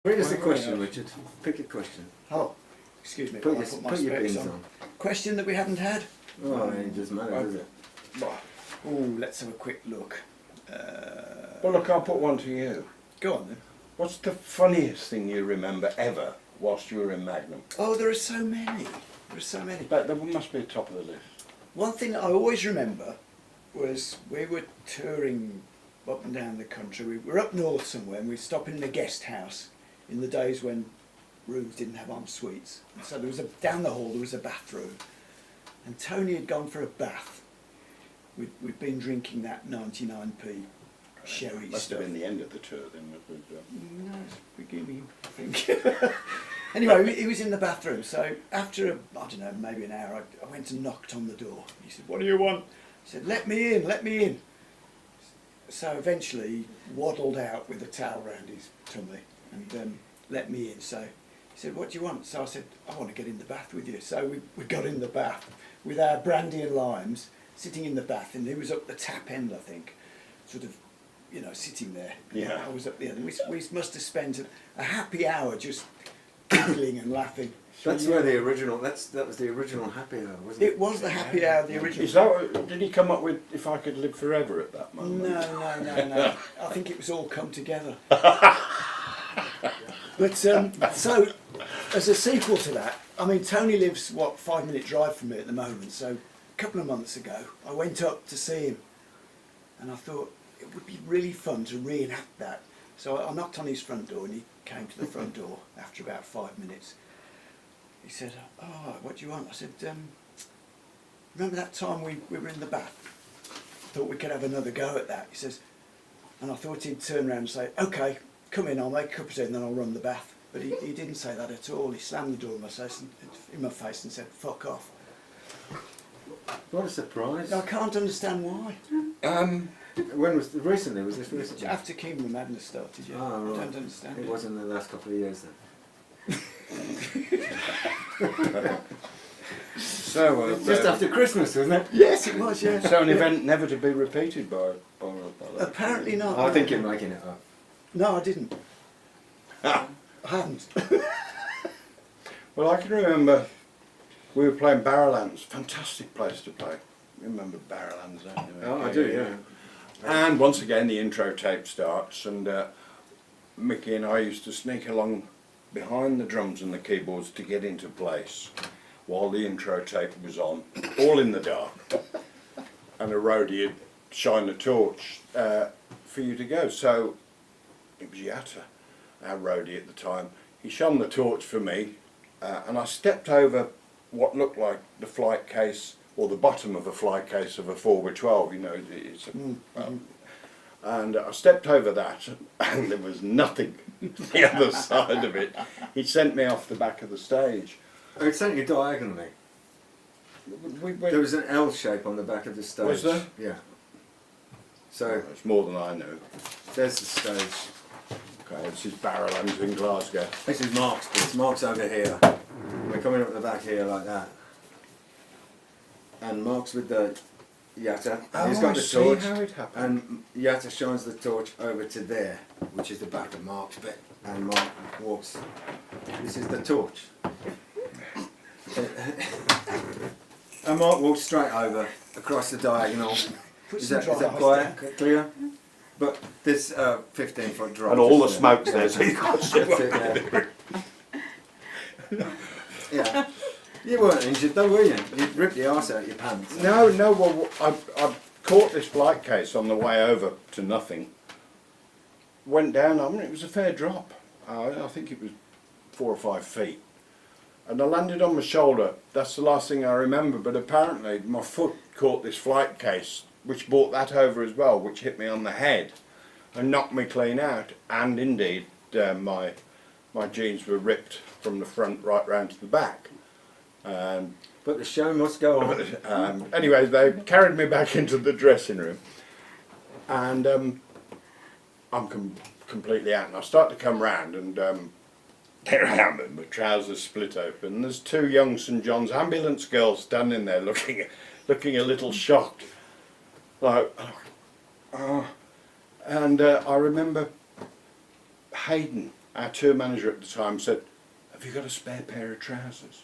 Read us a question, Richard. Pick a question. Oh, excuse me. Put I your, my put your specs beans on. Question that we haven't had? Oh, it doesn't matter, does it? Oh, let's have a quick look. Well, look, I'll put one to you. Go on then. What's the funniest thing you remember ever whilst you were in Magnum? Oh, there are so many. There are so many. But there must be a top of the list. One thing that I always remember was we were touring up and down the country. We were up north somewhere and we were stopping in a guest house in the days when rooms didn't have en suites. And so there was down the hall there was a bathroom. And Tony had gone for a bath. We'd been drinking that 99p sherry Must stuff. have been the end of the tour then. No, it's beginning, I think. Anyway, he was in the bathroom, so after, I don't know, maybe an hour, I went and knocked on the door. He said, "What do you want?" I said, "Let me in, let me in." So eventually he waddled out with a towel round his tummy and let me in. So he said, "What do you want?" So I said, "I want to get in the bath with you." So we got in the bath with our brandy and limes, sitting in the bath, and he was up the tap end, I think, sort of, you know, sitting there. Yeah. I was up the end. We must have spent a happy hour just giggling and laughing. That's where the original. That was the original happy hour, wasn't it? It was the happy hour, the original. Is that what, did he come up with "If I Could Live Forever" at that moment? No. I think it was all come together. But so, as a sequel to that, I mean, Tony lives, 5-minute drive from me at the moment. So a couple of months ago, I went up to see him, and I thought it would be really fun to reenact that. So I knocked on his front door, and he came to the front door after about 5 minutes. He said, "Oh, what do you want?" I said, "Remember that time we were in the bath? Thought we could have another go at that." He says, and I thought he'd turn around and say, "Okay, come in, I'll make a cup of tea and then I'll run the bath." But he didn't say that at all. He slammed the door in my face and said, "Fuck off." What a surprise! I can't understand why. When was recently? Was this recently? After Kingdom of Madness started, yeah. Ah, right. I don't understand It it. was in the last couple of years then. So, Just after Christmas, wasn't it? Yes, it was, yeah. so an event never to be repeated by Apparently not. I no. think you're making it up. No, I didn't. I haven't. Well, I can remember we were playing Barrowlands. Fantastic place to play. You remember Barrowlands, don't you? Oh, I do, yeah. And once again, the intro tape starts, and Micky and I used to sneak along behind the drums and the keyboards to get into place while the intro tape was on, all in the dark. And a roadie had shined a torch for you to go. So it was Yatta, our roadie at the time. He shone the torch for me, and I stepped over what looked like the flight case, or the bottom of a flight case of a 4x12, you know, it's and I stepped over that, and there was nothing the other side of it. He sent me off the back of the stage. Oh, it sent you diagonally. There was an L shape on the back of the stage. Was there? Yeah. So It's more than I know. there's the stage. Okay, this is Barrowlands in Glasgow. This is Mark's bit. Mark's over here. We're coming up the back here like that. And Mark's with the Yatta. He's got the torch. How it happened. And Yatta shines the torch over to there, which is the back of Mark's bit. And Mark walks. This is the torch. And Mark walks straight over, across the diagonal. Put Is some that dry ice quite down. clear? But this 15-foot drop. And all the just smoke's there, so you can't see That's it, yeah. Yeah. You weren't injured though, were you? You ripped the arse out of your pants. No, well, I caught this flight case on the way over to nothing. Went down, I mean, it was a fair drop. I think it was 4 or 5 feet. And I landed on my shoulder. That's the last thing I remember, but apparently my foot caught this flight case, which brought that over as well, which hit me on the head and knocked me clean out. And indeed, my jeans were ripped from the front right round to the back. But the show must go on. Anyway, they carried me back into the dressing room, and I'm completely out, and I start to come round, and there I am, and my trousers split open, and there's 2 young St John's ambulance girls standing there looking a little shocked, like, and I remember Hayden our tour manager at the time said, "Have you got a spare pair of trousers?"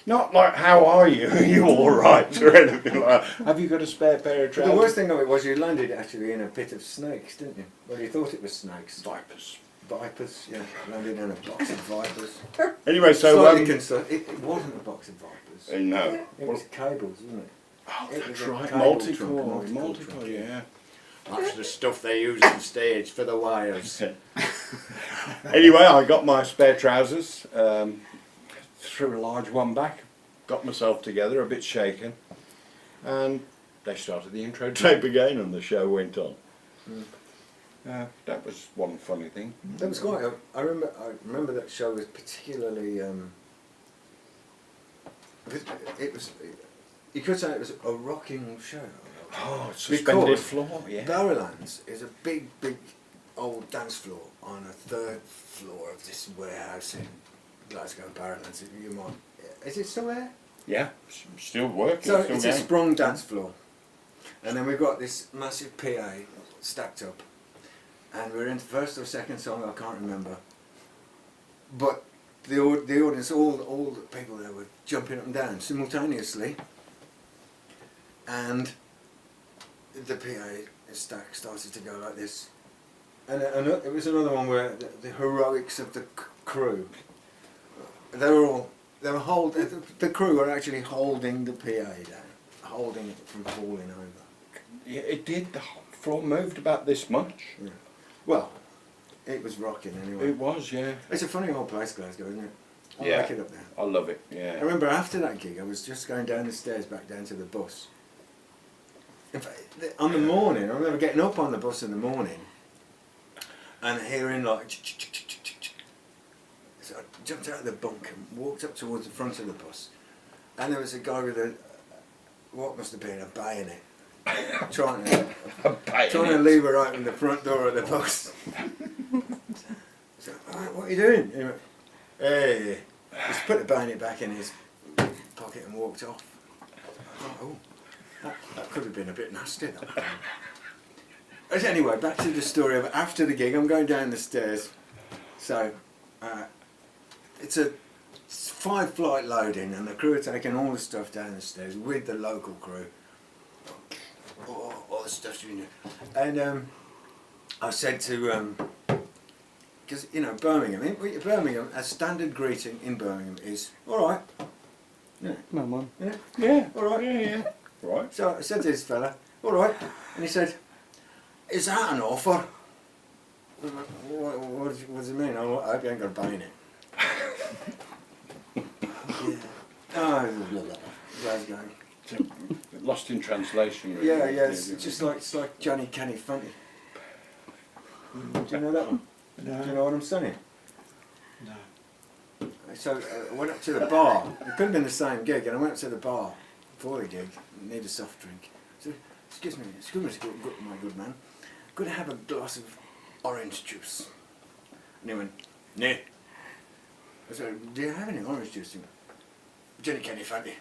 Not like, "How are you? Are you all right?" or anything like that. "Have you got a spare pair of But trousers?" the worst thing of it was you landed actually in a pit of snakes, didn't you? Well, you thought it was snakes. Vipers. Vipers, yeah. Landed in a box of vipers. Anyway, so It wasn't a box of vipers. no. It was cables, wasn't it? Oh, It was that's a right. cable Multi-core. trunk, Multi-core, yeah. That's the stuff they use on stage for the wires. Anyway, I got my spare trousers, threw a large one back, got myself together, a bit shaken, and they started the intro tape again, and the show went on. That was one funny thing. That was quite. I remember that show was particularly. It was. You could say it was a rocking show. Oh, suspended Because floor, yeah. Barrowlands is a big old dance floor on a third floor of this warehouse in Glasgow, Barrowlands. You might. Is it still there? Yeah, still working, So still it's a going. sprung dance floor, and then we've got this massive PA stacked up, and we're in the first or second song, I can't remember. But the audience, all the people there were jumping up and down simultaneously, and the PA stack started to go like this, and it was another one where the heroics of the crew. The crew were actually holding the PA down, holding it from falling over. Yeah, it did. The whole floor moved about this much. Yeah. Well, it was rocking anyway. It was, yeah. It's a funny old place, Glasgow, isn't it? I Yeah. like it up there. I love it, I yeah. remember after that gig, I was just going down the stairs back down to the bus. In fact, on the morning, I remember getting up on the bus in the morning and hearing like. So I jumped out of the bunk and walked up towards the front of the bus, and there was a guy with what must have been a bayonet, trying to leave her open the front door of the bus. So, "What are you doing?" He went, "Hey," just put the bayonet back in his pocket and walked off. Oh, that could have been a bit nasty. That time. But anyway, back to the story of after the gig. I'm going down the stairs, so it's a 5-flight loading, and the crew are taking all the stuff down the stairs with the local crew. All the stuff's in there, and I said to because Birmingham, a standard greeting in Birmingham is "all right." Yeah. Come on, man. Yeah. Yeah, All right. yeah. Right. So I said to this fella, "All right," and he said, "Is that an offer?" What does it mean? I hope you ain't got a bayonet. Yeah. Oh, Glasgow. Lost in translation, really. Yeah, it's just like Johnny Kenny Funny. Do you know that one? No. Do you know what I'm saying? No. So I went up to the bar. It could have been the same gig, and I went up to the bar before the gig. Need a soft drink. So, excuse me, my good man. Could I have a glass of orange juice? And he went, "No." I said, "Do you have any orange juice?" He went, "Johnny Kenny Funny."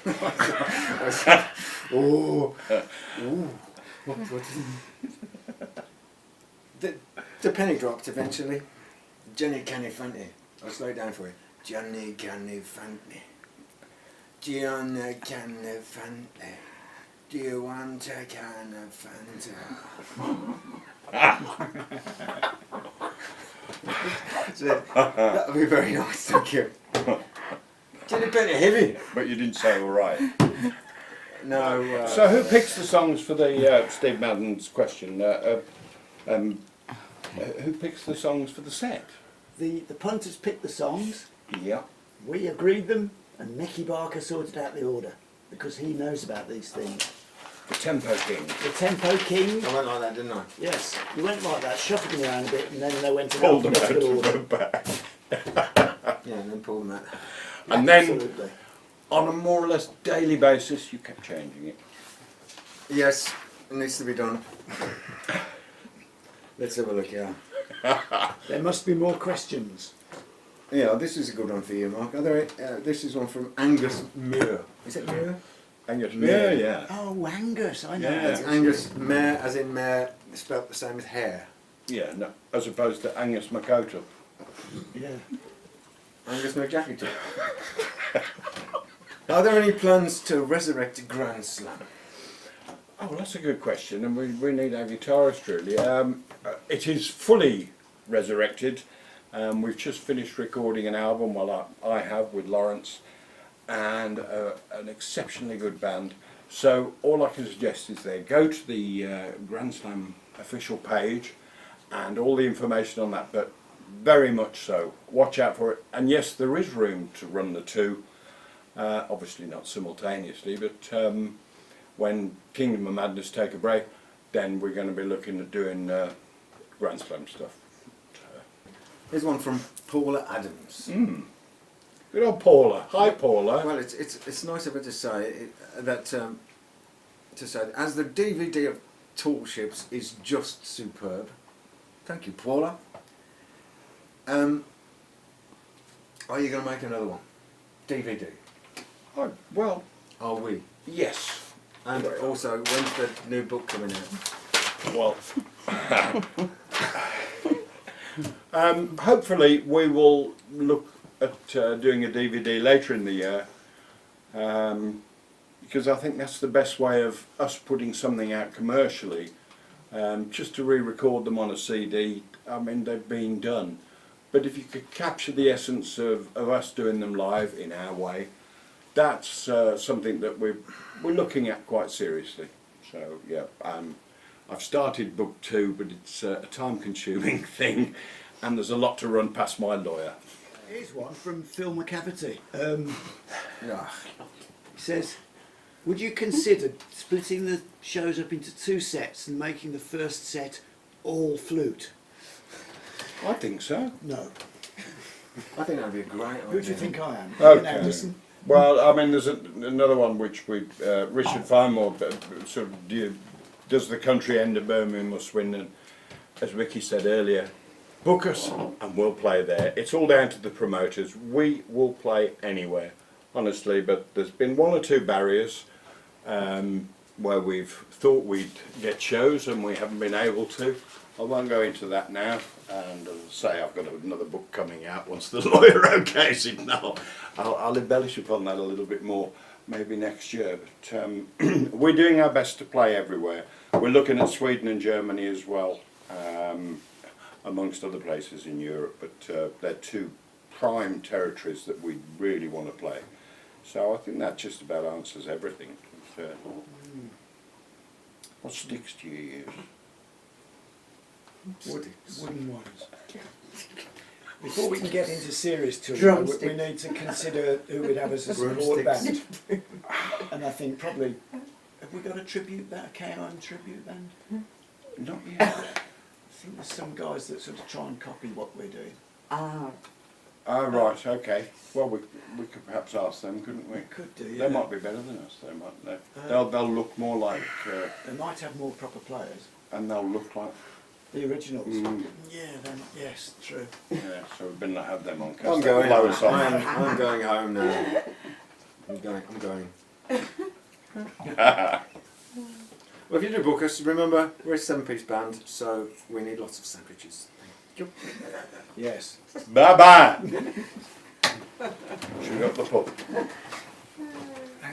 I said, "Oh, what is it?" The penny dropped eventually. Johnny Kenny Fante. I'll slow it down for you. Johnny Kenny Fante. Johnny Kenny Fante. Do you want a can of Fanta? So, that would be very nice, thank you. Did a bit heavy. But you didn't say all right. No. So who picks the songs for the Steve Madden's question? Who picks the songs for the set? The punters picked the songs, Yeah. we agreed them, and Mickey Barker sorted out the order, because he knows about these things. The Tempo King. The Tempo King, I went like that, didn't I? yes, you went like that, shuffled them around a bit, and then they went in Pulled them out alphabetical and order. went back. Yeah, and then pull them out. And then, Absolutely. on a more or less daily basis, you kept changing it. Yes, it needs to be done. Let's have a look here. There must be more questions. Yeah, this is a good one for you, Mark. This is one from Angus Muir. Is it Muir? Angus Mayor. yeah. Oh, Angus, I know. Yeah. It's Angus Mayor, as in Mayor, spelt the same as hair. Yeah, no, as opposed to Angus Makoto. Yeah. Angus McJackety. Are there any plans to resurrect Grand Slam? Oh, well, that's a good question, and we need our guitarist really. It is fully resurrected. We've just finished recording an album, well I have, with Lawrence, and an exceptionally good band. So all I can suggest is go to the Grand Slam official page and all the information on that, but very much so. Watch out for it. And yes, there is room to run the two, obviously not simultaneously, but when Kingdom of Madness take a break, then we're going to be looking at doing Grand Slam stuff. Here's one from Paula Adams. Good old Paula. Hi, Paula. Well, it's nice of her to say that as the DVD of Tall Ships is just superb. Thank you, Paula. Are you going to make another one? DVD? Oh, well, Are we? yes. And also, when's the new book coming out? Well, hopefully we will look at doing a DVD later in the year, because I think that's the best way of us putting something out commercially. Just to re-record them on a CD, I mean, they've been done. But if you could capture the essence of us doing them live in our way, that's something that we're looking at quite seriously. So yeah, I've started book 2, but it's a time-consuming thing, and there's a lot to run past my lawyer. Here's one from Phil McCafferty. Yeah. He says, would you consider splitting the shows up into 2 sets and making the first set all flute? I think so. No. I think that'd be a great idea. Who do you think I am? Okay. Now, listen. Well, I mean, there's another one which Richard Farmore sort of does the country end of Birmingham or Swindon, as Micky said earlier. Book us and we'll play there. It's all down to the promoters. We will play anywhere, honestly, but there's been 1 or 2 barriers where we've thought we'd get shows and we haven't been able to. I won't go into that now, and as I say, I've got another book coming out once the lawyer okays it. Now I'll embellish upon that a little bit more maybe next year, but we're doing our best to play everywhere. We're looking at Sweden and Germany as well, amongst other places in Europe, but they're 2 prime territories that we really want to play. So I think that just about answers everything. What sticks do you use? Wooden ones. Before we can get into serious touring, we need to consider who we'd have as a support band. And I think probably, have we got a tribute band, a KOM tribute band? Not yet. I think there's some guys that sort of try and copy what we're doing. Oh, right, okay. Well, we could perhaps ask them, couldn't we? We could do, yeah. They might be better than us, they might. They'll look more like... they might have more proper players. and they'll look like... The originals? Mm. Yeah, yes, true. Yeah, so we've been to have them on cast. I'm going. Blow us off. I'm going home now. I'm going. Well, if you do book us, remember we're a 7-piece band, so we need lots of sandwiches. Thank you. Yes. Bye bye. Should we go up the pub?